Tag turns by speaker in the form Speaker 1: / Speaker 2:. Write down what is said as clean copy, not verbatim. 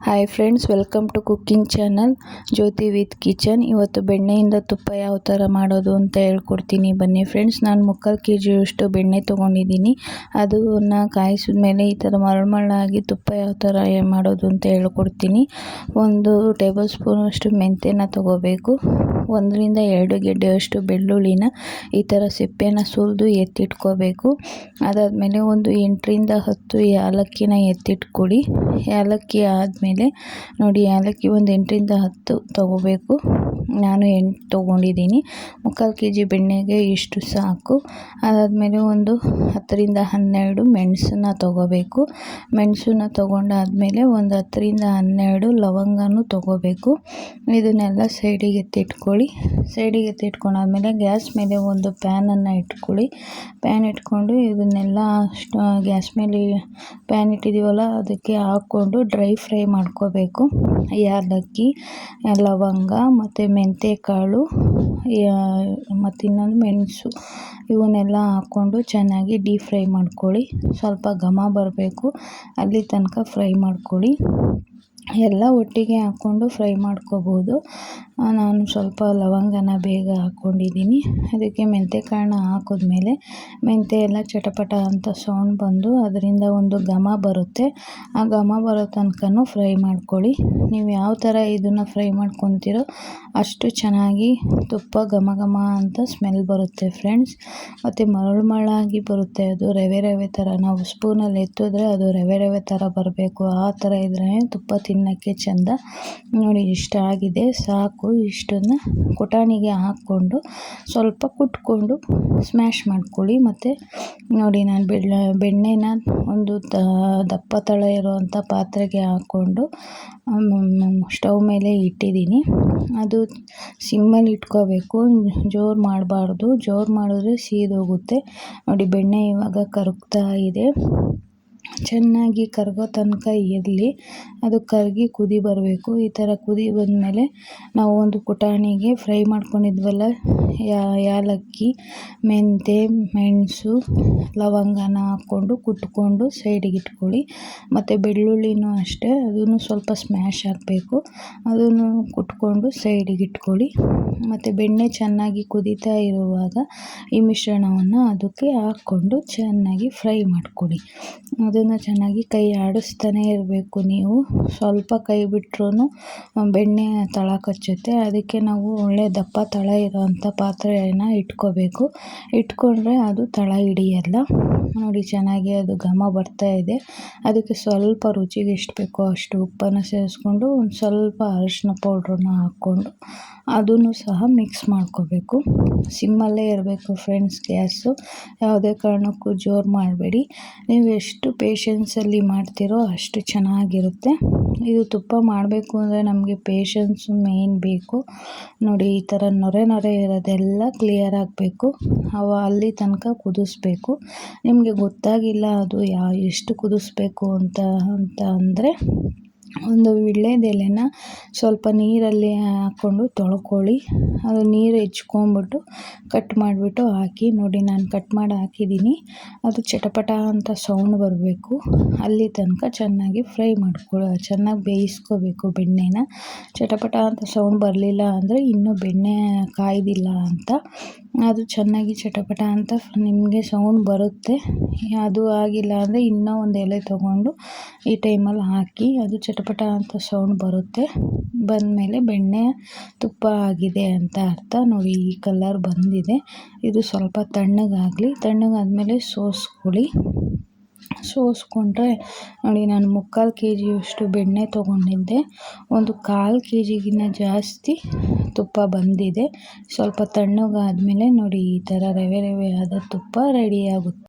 Speaker 1: Hi friends, welcome to cooking channel Jyothi with kitchen. ಇವತ್ತು ಬೆಣ್ಣೆಯಿಂದ ತುಪ್ಪ ಯಾವ ಥರ ಮಾಡೋದು ಅಂತ ಹೇಳ್ಕೊಡ್ತೀನಿ. ಬನ್ನಿ ಫ್ರೆಂಡ್ಸ್. ನಾನು 3/4 kg ಬೆಣ್ಣೆ ತೊಗೊಂಡಿದ್ದೀನಿ. ಅದನ್ನು ಕಾಯಿಸಿದ ಮೇಲೆ ಈ ಥರ ಮರಳಾಗಿ ತುಪ್ಪ ಯಾವ ಥರ ಮಾಡೋದು ಅಂತ ಹೇಳ್ಕೊಡ್ತೀನಿ. 1 ಟೇಬಲ್ ಸ್ಪೂನಷ್ಟು ಮೆಂತ್ಯನ ತೊಗೋಬೇಕು. 1 ರಿಂದ 2 ಗೆಡ್ಡೆಯಷ್ಟು ಬೆಳ್ಳುಳ್ಳಿನ ಈ ಥರ ಸಿಪ್ಪೆನ ಸುಲಿದು ಎತ್ತಿಟ್ಕೋಬೇಕು. ಅದಾದಮೇಲೆ ಒಂದು 8 ರಿಂದ 10 ಏಲಕ್ಕಿನ ಎತ್ತಿಟ್ಕೊಳ್ಳಿ. ಏಲಕ್ಕಿ ಆದಮೇಲೆ ನೋಡಿ, ಏಲಕ್ಕಿ ಒಂದು 8 ರಿಂದ 10 ತೊಗೋಬೇಕು. ನಾನು 8 ತೊಗೊಂಡಿದ್ದೀನಿ. 3/4 kg ಬೆಣ್ಣೆಗೆ ಇಷ್ಟು ಸಾಕು. ಅದಾದಮೇಲೆ ಒಂದು 10 ರಿಂದ 12 ಮೆಣಸನ್ನ ತೊಗೋಬೇಕು. ಮೆಣಸನ್ನ ತೊಗೊಂಡಾದಮೇಲೆ ಒಂದು 10 ರಿಂದ 12 ಲವಂಗನೂ ತೊಗೋಬೇಕು. ಇದನ್ನೆಲ್ಲ ಸೈಡಿಗೆ ಎತ್ತಿಟ್ಕೊಳ್ಳಿ. ಸೈಡಿಗೆ ಎತ್ತಿಟ್ಕೊಂಡಾದ್ಮೇಲೆ ಗ್ಯಾಸ್ ಮೇಲೆ ಒಂದು ಪ್ಯಾನನ್ನು ಇಟ್ಕೊಳ್ಳಿ. ಪ್ಯಾನ್ ಇಟ್ಕೊಂಡು ಇದನ್ನೆಲ್ಲ ಗ್ಯಾಸ್ ಮೇಲೆ ಪ್ಯಾನ್ ಇಟ್ಟಿದ್ದೀವಲ್ಲ ಅದಕ್ಕೆ ಹಾಕ್ಕೊಂಡು ಡ್ರೈ ಫ್ರೈ ಮಾಡ್ಕೋಬೇಕು. ಏಲಕ್ಕಿ, ಲವಂಗ ಮತ್ತು ಮೆಂತ್ಯಕಾಳು ಮತ್ತು ಇನ್ನೊಂದು ಮೆಣಸು, ಇವನ್ನೆಲ್ಲ ಹಾಕ್ಕೊಂಡು ಚೆನ್ನಾಗಿ ಡೀಪ್ ಫ್ರೈ ಮಾಡ್ಕೊಳ್ಳಿ. ಸ್ವಲ್ಪ ಘಮ ಬರಬೇಕು, ಅಲ್ಲಿ ತನಕ ಫ್ರೈ ಮಾಡ್ಕೊಳ್ಳಿ. ಎಲ್ಲ ಒಟ್ಟಿಗೆ ಹಾಕ್ಕೊಂಡು ಫ್ರೈ ಮಾಡ್ಕೋಬೋದು. ನಾನು ಸ್ವಲ್ಪ ಲವಂಗನ ಬೇಗ ಹಾಕ್ಕೊಂಡಿದ್ದೀನಿ. ಅದಕ್ಕೆ ಮೆಂತ್ಯಕಾಳನ್ನ ಹಾಕಿದ್ಮೇಲೆ ಮೆಂತ್ಯ ಎಲ್ಲ ಚಟಪಟ ಅಂತ ಸೌಂಡ್ ಬಂದು ಅದರಿಂದ ಒಂದು ಘಮ ಬರುತ್ತೆ. ಆ ಘಮ ಬರೋ ತನಕನೂ ಫ್ರೈ ಮಾಡ್ಕೊಳ್ಳಿ. ನೀವು ಯಾವ ಥರ ಇದನ್ನು ಫ್ರೈ ಮಾಡ್ಕೊತೀರೋ ಅಷ್ಟು ಚೆನ್ನಾಗಿ ತುಪ್ಪ ಘಮ ಘಮ ಅಂತ ಸ್ಮೆಲ್ ಬರುತ್ತೆ ಫ್ರೆಂಡ್ಸ್. ಮತ್ತು ಮರಳಾಗಿ ಬರುತ್ತೆ. ಅದು ರವೆ ರವೆ ಥರ, ನಾವು ಸ್ಪೂನಲ್ಲಿ ಎತ್ತಿದ್ರೆ ಅದು ರವೆ ರವೆ ಥರ ಬರಬೇಕು. ಆ ಥರ ಇದ್ರೇ ತುಪ್ಪ ತಿನ್ನೋಕ್ಕೆ ಚೆಂದ. ನೋಡಿ, ಇಷ್ಟ ಆಗಿದೆ, ಸಾಕು. ಇಷ್ಟನ್ನು ಕುಟಾಣಿಗೆ ಹಾಕ್ಕೊಂಡು ಸ್ವಲ್ಪ ಕುಟ್ಕೊಂಡು ಸ್ಮ್ಯಾಶ್ ಮಾಡ್ಕೊಳ್ಳಿ. ಮತ್ತು ನೋಡಿ, ನಾನು ಬೆಣ್ಣೆನ ಒಂದು ದಪ್ಪ ತಳ ಇರುವಂಥ ಪಾತ್ರೆಗೆ ಹಾಕ್ಕೊಂಡು ಸ್ಟವ್ ಮೇಲೆ ಇಟ್ಟಿದ್ದೀನಿ. ಅದು ಸಿಮ್ಮಲ್ಲಿ ಇಟ್ಕೋಬೇಕು, ಜೋರು ಮಾಡಬಾರ್ದು. ಜೋರು ಮಾಡಿದ್ರೆ ಸೀದೋಗುತ್ತೆ. ನೋಡಿ, ಬೆಣ್ಣೆ ಇವಾಗ ಕರಗ್ತಾ ಇದೆ. ಚೆನ್ನಾಗಿ ಕರಗೋ ತನಕ ಇರಲಿ. ಅದು ಕರಗಿ ಕುದಿ ಬರಬೇಕು. ಈ ಥರ ಕುದಿ ಬಂದಮೇಲೆ ನಾವು ಒಂದು ಕುಟಾಣಿಗೆ ಫ್ರೈ ಮಾಡ್ಕೊಂಡಿದ್ವಲ್ಲ ಏಲಕ್ಕಿ, ಮೆಂತ್ಯ, ಮೆಣಸು, ಲವಂಗನ ಹಾಕ್ಕೊಂಡು ಕುಟ್ಕೊಂಡು ಸೈಡಿಗೆ ಇಟ್ಕೊಳ್ಳಿ. ಮತ್ತು ಬೆಳ್ಳುಳ್ಳಿನೂ ಅಷ್ಟೇ, ಅದನ್ನು ಸ್ವಲ್ಪ ಸ್ಮ್ಯಾಶ್ ಆಗಬೇಕು. ಅದನ್ನು ಕುಟ್ಕೊಂಡು ಸೈಡಿಗೆ ಇಟ್ಕೊಳ್ಳಿ. ಮತ್ತು ಬೆಣ್ಣೆ ಚೆನ್ನಾಗಿ ಕುದೀತಾ ಇರುವಾಗ ಈ ಮಿಶ್ರಣವನ್ನು ಅದಕ್ಕೆ ಹಾಕ್ಕೊಂಡು ಚೆನ್ನಾಗಿ ಫ್ರೈ ಮಾಡ್ಕೊಳ್ಳಿ. ಅದನ್ನು ಚೆನ್ನಾಗಿ ಕೈ ಆಡಿಸ್ತಾನೆ ಇರಬೇಕು. ನೀವು ಸ್ವಲ್ಪ ಕೈ ಬಿಟ್ರೂ ಬೆಣ್ಣೆ ತಳ ಕಚ್ಚುತ್ತೆ. ಅದಕ್ಕೆ ನಾವು ಒಳ್ಳೆ ದಪ್ಪ ತಳ ಇರೋವಂಥ ಪಾತ್ರೆನ ಇಟ್ಕೋಬೇಕು. ಇಟ್ಕೊಂಡ್ರೆ ಅದು ತಳ ಹಿಡಿಯಲ್ಲ. ನೋಡಿ, ಚೆನ್ನಾಗಿ ಅದು ಘಮ ಬರ್ತಾ ಇದೆ. ಅದಕ್ಕೆ ಸ್ವಲ್ಪ ರುಚಿಗೆ ಎಷ್ಟು ಬೇಕೋ ಅಷ್ಟು ಉಪ್ಪನ್ನು ಸೇರಿಸ್ಕೊಂಡು ಒಂದು ಸ್ವಲ್ಪ ಅರಿಶಿನ ಪೌಡ್ರನ್ನ ಹಾಕ್ಕೊಂಡು ಅದನ್ನು ಸಹ ಮಿಕ್ಸ್ ಮಾಡ್ಕೋಬೇಕು. ಸಿಮ್ಮಲ್ಲೇ ಇರಬೇಕು ಫ್ರೆಂಡ್ಸ್ ಗ್ಯಾಸು. ಯಾವುದೇ ಕಾರಣಕ್ಕೂ ಜೋರು ಮಾಡಬೇಡಿ. ನೀವು ಎಷ್ಟು ಪೇಷನ್ಸಲ್ಲಿ ಮಾಡ್ತೀರೋ ಅಷ್ಟು ಚೆನ್ನಾಗಿರುತ್ತೆ. ಇದು ತುಪ್ಪ ಮಾಡಬೇಕು ಅಂದರೆ ನಮಗೆ ಪೇಷನ್ಸು ಮೇನ್ ಬೇಕು. ನೋಡಿ, ಈ ಥರ ನೊರೆ ನೊರೆ ಇರೋದೆಲ್ಲ ಕ್ಲಿಯರ್ ಆಗಬೇಕು. ಅಲ್ಲಿ ತನಕ ಕುದಿಸ್ಬೇಕು. ನಿಮಗೆ ಗೊತ್ತಾಗಿಲ್ಲ ಅದು ಎಷ್ಟು ಕುದಿಸ್ಬೇಕು ಅಂತ ಅಂದರೆ ಒಂದು ವೀಳ್ಯದೆಲೆನ ಸ್ವಲ್ಪ ನೀರಲ್ಲಿ ಹಾಕ್ಕೊಂಡು ತೊಳ್ಕೊಳ್ಳಿ. ಅದು ನೀರು ಹೆಚ್ಕೊಂಬಿಟ್ಟು ಕಟ್ ಮಾಡಿಬಿಟ್ಟು ಹಾಕಿ. ನೋಡಿ, ನಾನು ಕಟ್ ಮಾಡಿ ಹಾಕಿದ್ದೀನಿ. ಅದು ಚಟಪಟ ಅಂತ ಸೌಂಡ್ ಬರಬೇಕು. ಅಲ್ಲಿ ತನಕ ಚೆನ್ನಾಗಿ ಫ್ರೈ ಚೆನ್ನಾಗಿ ಬೇಯಿಸ್ಕೋಬೇಕು ಬೆಣ್ಣೆನ. ಚಟಪಟ ಅಂತ ಸೌಂಡ್ ಬರಲಿಲ್ಲ ಅಂದರೆ ಇನ್ನೂ ಬೆಣ್ಣೆ ಕಾಯ್ದಿಲ್ಲ ಅಂತ. ಅದು ಚೆನ್ನಾಗಿ ಚಟಪಟ ಅಂತ ನಿಮಗೆ ಸೌಂಡ್ ಬರುತ್ತೆ. ಅದು ಆಗಿಲ್ಲ ಅಂದರೆ ಇನ್ನೂ ಒಂದು ಎಲೆ ತೊಗೊಂಡು ಈ ಟೈಮಲ್ಲಿ ಹಾಕಿ. ಅದು ಚಟಪಟ ಅಂತ ಸೌಂಡ್ ಬರುತ್ತೆ. ಬಂದಮೇಲೆ ಬೆಣ್ಣೆ ತುಪ್ಪ ಆಗಿದೆ ಅಂತ ಅರ್ಥ. ನೋಡಿ, ಈ ಕಲರ್ ಬಂದಿದೆ. ಇದು ಸ್ವಲ್ಪ ತಣ್ಣಗಾಗಲಿ. ತಣ್ಣಗಾದ್ಮೇಲೆ ಸೋಸ್ಕೊಳ್ಳಿ. ಸೋಸ್ಕೊಂಡ್ರೆ ನೋಡಿ, ನಾನು 3/4 kg ಬೆಣ್ಣೆ ತೊಗೊಂಡಿದ್ದೆ. ಒಂದು 1/4 kgಗಿನ್ನ ಜಾಸ್ತಿ ತುಪ್ಪ ಬಂದಿದೆ. ಸ್ವಲ್ಪ ತಣ್ಣಗಾದ್ಮೇಲೆ ನೋಡಿ, ಈ ಥರ ರವೆ ರವೆ ಆದ ತುಪ್ಪ ರೆಡಿಯಾಗುತ್ತೆ.